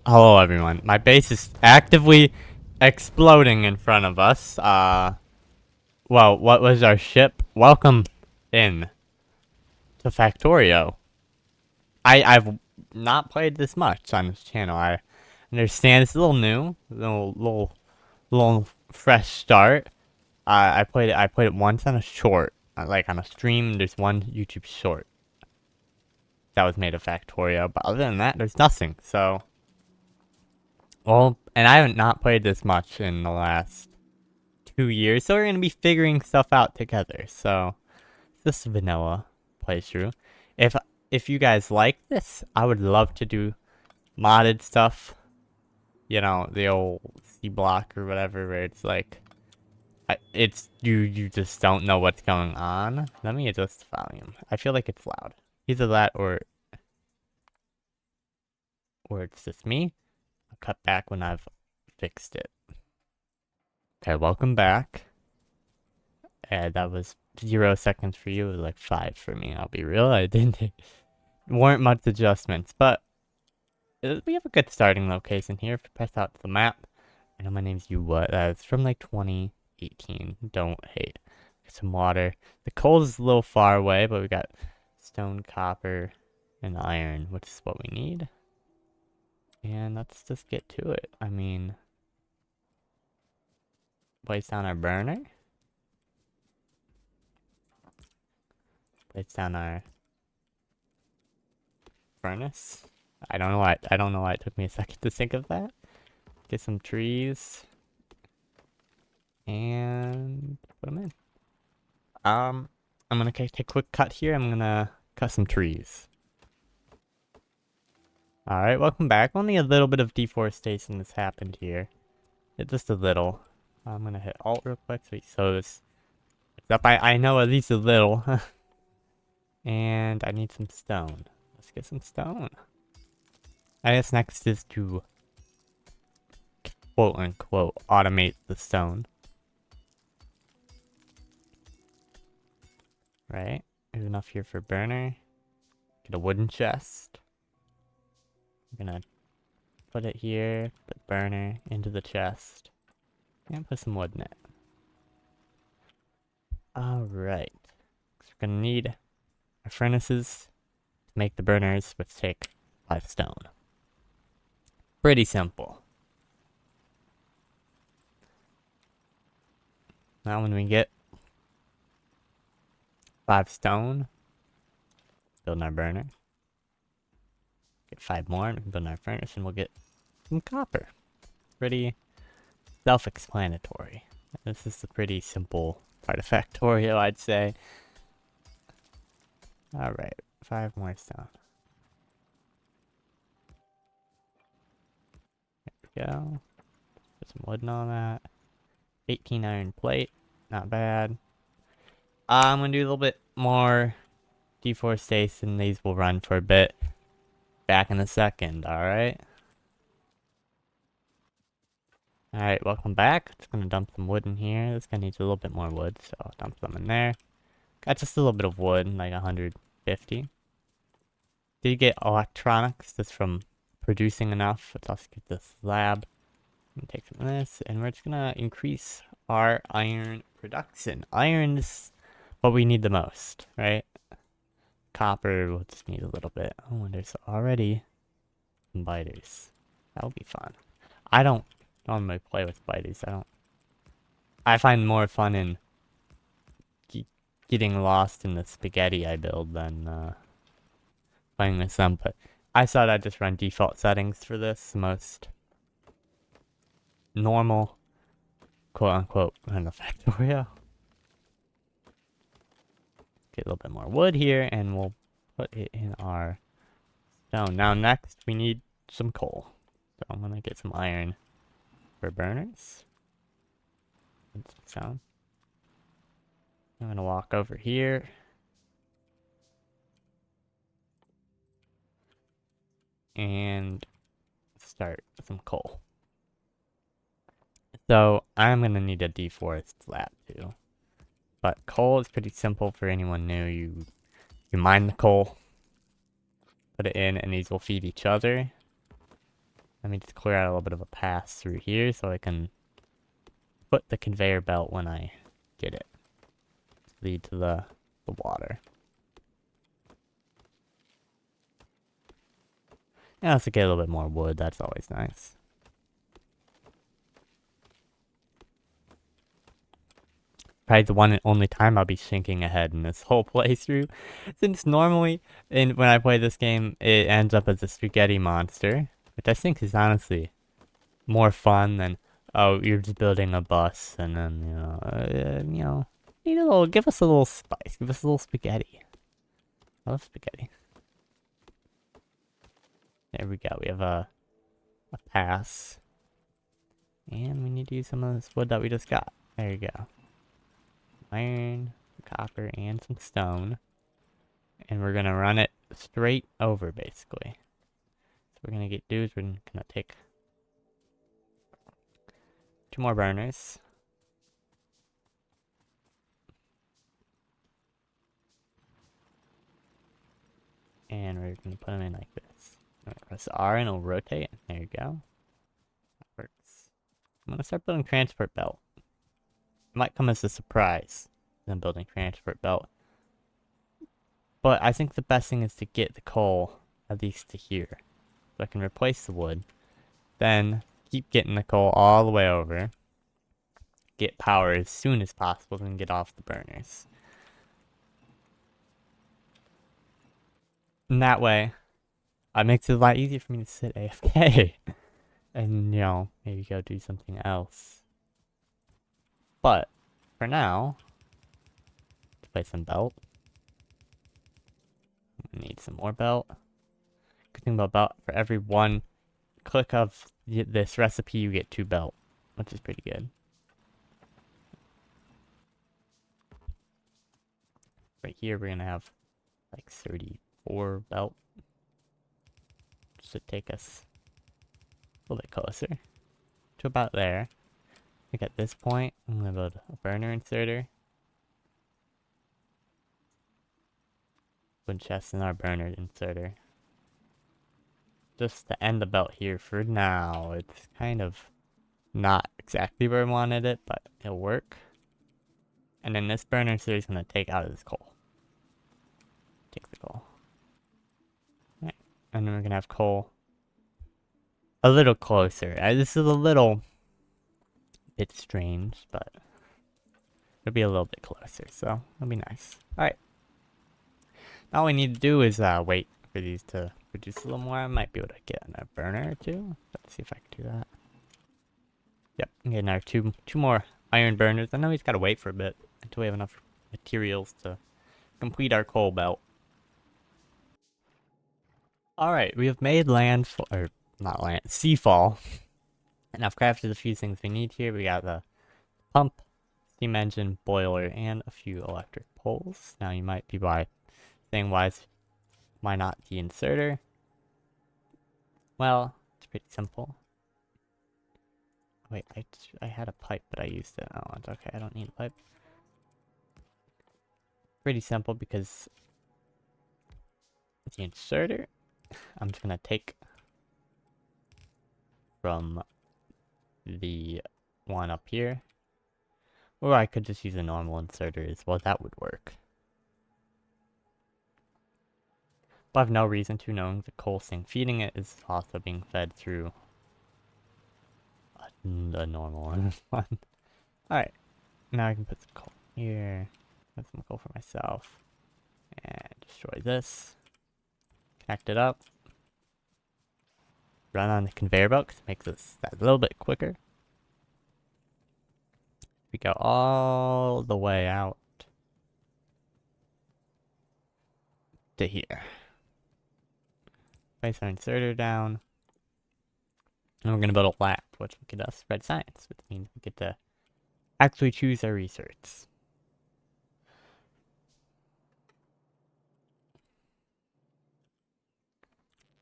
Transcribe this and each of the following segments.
Hello everyone. My base is actively exploding in front of us. Well, what was our ship? Welcome in to Factorio. I've not played this much on this channel. I understand it's a little new, little fresh start. I played it once on a short, like on a stream. There's one YouTube short that was made of Factorio, but other than that, there's nothing. So, well, and I haven't not played this much in the last 2 years, so we're gonna be figuring stuff out together. So this is vanilla playthrough. If if you guys like this, I would love to do modded stuff. You know, the old C block or whatever, where it's like, it's you just don't know what's going on. Let me adjust the volume. I feel like it's loud. Either that or it's just me. I'll cut back when I've fixed it. Okay, welcome back. And that was 0 seconds for you. It was like 5 for me. I'll be real. I didn't. Weren't much adjustments, but we have a good starting location here. If you press out the map, I know my name's you. What? It's from like 2018. Don't hate. Get some water. The coal is a little far away, but we got stone, copper, and iron, which is what we need. And let's just get to it. I mean, place down our burner. Place down our furnace. I don't know why it took me a second to think of that. Get some trees and put them in. I'm gonna take a quick cut here. I'm gonna cut some trees. All right, welcome back. Only a little bit of deforestation has happened here. Just a little. I'm gonna hit Alt real quick so it's up. I know at least a little. And I need some stone. Let's get some stone. I guess next is to quote unquote automate the stone. Right? There's enough here for burner. Get a wooden chest. I'm gonna put it here, put burner into the chest, and put some wood in it. Alright. So we're gonna need our furnaces to make the burners, which take 5 stone. Pretty simple. Now when we get 5 stone, build our burner. Get 5 more and we can build our furnace and we'll get some copper. Pretty self-explanatory. This is a pretty simple part of Factorio, I'd say. Alright, 5 more stone. There we go. Put some wood and all that. 18 iron plate. Not bad. I'm gonna do a little bit more deforestation. These will run for a bit. Back in a second, alright? Alright, welcome back. Just gonna dump some wood in here. This guy needs a little bit more wood, so I'll dump some in there. Got just a little bit of wood, like 150. Did get electronics just from producing enough. Let's also get this lab. Take some of this, and we're just gonna increase our iron production. Iron is what we need the most, right? Copper, we'll just need a little bit. Oh, and there's already some biters. That'll be fun. I don't normally play with biters. I find more fun in getting lost in the spaghetti I build than playing with them. But I thought I'd just run default settings for this. Most normal, quote unquote, run the Factorio. Get a little bit more wood here, and we'll put it in our stone. Now, next, we need some coal. So I'm gonna get some iron for burners. And some stone. I'm gonna walk over here. And start some coal. So I'm gonna need a deforest lab too. But coal is pretty simple for anyone new. You mine the coal, put it in, and these will feed each other. Let me just clear out a little bit of a pass through here so I can put the conveyor belt when I get it. Lead to the water. Yeah, let's get a little bit more wood. That's always nice. Probably the one and only time I'll be thinking ahead in this whole playthrough. Since normally, when I play this game, it ends up as a spaghetti monster. Which I think is honestly more fun than, oh, you're just building a bus and then, need a little, give us a little spice. Give us a little spaghetti. I love spaghetti. There we go. We have a pass. And we need to use some of this wood that we just got. There you go. Iron, copper, and some stone. And we're gonna run it straight over, basically. So we're gonna do is we're gonna take 2 more burners. And we're gonna put them in like this. Press R and it'll rotate. There you go. That works. I'm gonna start building transport belt. It might come as a surprise than building transport belt. But I think the best thing is to get the coal at least to here. So I can replace the wood. Then keep getting the coal all the way over. Get power as soon as possible and get off the burners. And that way, it makes it a lot easier for me to sit AFK. And, maybe go do something else. But, for now, let's play some belt. I need some more belt. Good thing about belt, for every 1 click of this recipe, you get 2 belt, which is pretty good. Right here, we're gonna have like 34 belt. Should take us a little bit closer to about there. I think at this point, I'm gonna build a burner inserter. Put chest in our burner inserter. Just to end the belt here for now. It's kind of not exactly where I wanted it, but it'll work. And then this burner inserter is gonna take out of this coal. Take the coal. Right. And then we're gonna have coal a little closer. This is a little bit strange, but it'll be a little bit closer, so it'll be nice. Alright. Now all we need to do is wait for these to produce a little more. I might be able to get another burner or 2. Let's see if I can do that. Yep, I'm getting our two more iron burners. I know we just gotta wait for a bit until we have enough materials to complete our coal belt. Alright, we have made landfall, or not land, seafall. And I've crafted a few things we need here. We got the pump, steam engine, boiler, and a few electric poles. Now you might be saying, why not the inserter? Well, it's pretty simple. Wait, I had a pipe, but I used it. Oh, it's okay, I don't need a pipe. Pretty simple because the inserter, I'm just gonna take from the one up here. Or I could just use a normal inserter as well, that would work. But I have no reason to, knowing the coal sink feeding it is also being fed through the normal one. Alright, now I can put some coal here, put some coal for myself, and destroy this. Connect it up. Run on the conveyor belt because it makes this that a little bit quicker. We go all the way out to here. Place our inserter down. And we're going to build a lab, which we can spread science, which means we get to actually choose our research.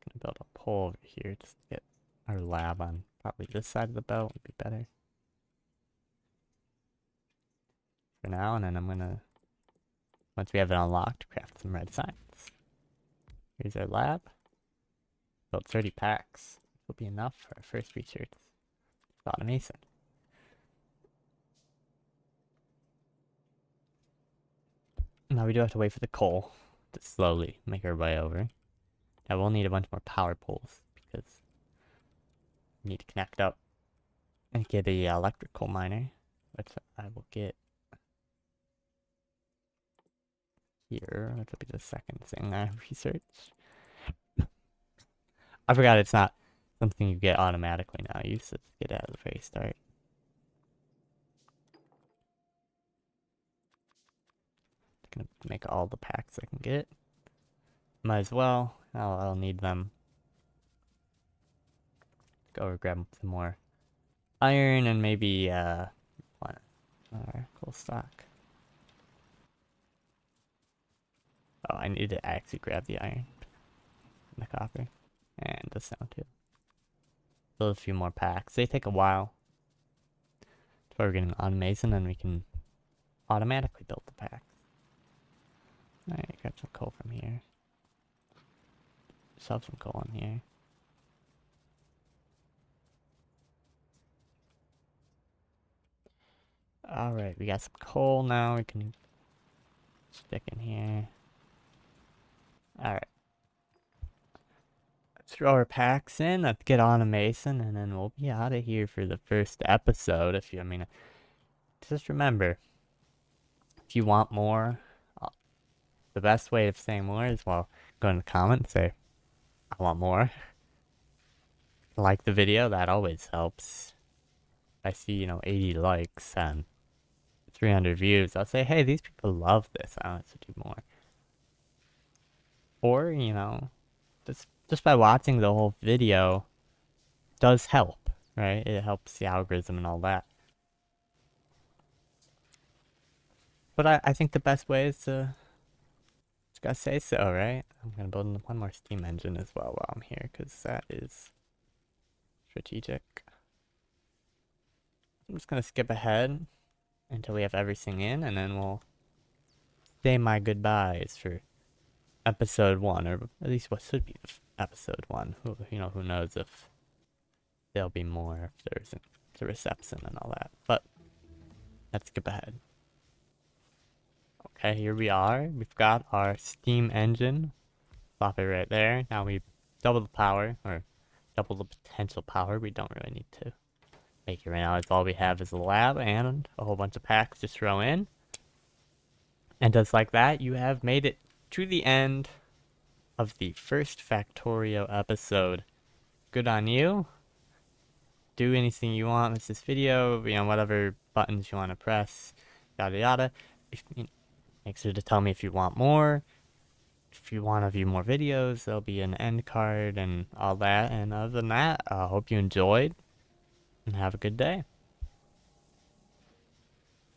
Going to build a pole over here just to get our lab on probably this side of the belt would be better. For now, and then I'm going to, once we have it unlocked, craft some red science. Here's our lab. Built 30 packs. will be enough for our first research. Automation. Now we do have to wait for the coal to slowly make our way over. Now we'll need a bunch more power poles because we need to connect up and get a electrical miner, which I will get here. Which will be the second thing I research. I forgot it's not something you get automatically now. You used to get it at the very start. Gonna make all the packs I can get. Might as well. I'll need them. Go grab some more iron and maybe what? Coal stock. Oh, I need to actually grab the iron and the copper and the stone too. Build a few more packs. They take a while. So we're getting automation and we can automatically build the packs. Alright, grab some coal from here. Shove some coal in here. Alright, we got some coal now. We can stick in here. Alright. Let's throw our packs in. Let's get automation and then we'll be out of here for the first episode. Just remember, if you want more, the best way of saying more is, well, go in the comments and say, I want more. Like the video, that always helps. I see, 80 likes and 300 views. I'll say, hey, these people love this. I want to do more. Or, just by watching the whole video does help, right? It helps the algorithm and all that. But I think the best way is to just gotta say so, right? I'm gonna build one more steam engine as well while I'm here, because that is strategic. I'm just gonna skip ahead until we have everything in, and then we'll say my goodbyes for episode 1, or at least what should be episode 1. Who knows if there'll be more, if there's a reception and all that. But let's skip ahead. Okay, here we are. We've got our steam engine. Plop it right there. Now we double the power, or double the potential power. We don't really need to make it right now. It's all we have is a lab and a whole bunch of packs to throw in. And just like that, you have made it to the end of the first Factorio episode. Good on you. Do anything you want with this video, whatever buttons you want to press, yada yada. Make sure to tell me if you want more. If you want to view more videos, there'll be an end card and all that. And other than that, I hope you enjoyed and have a good day.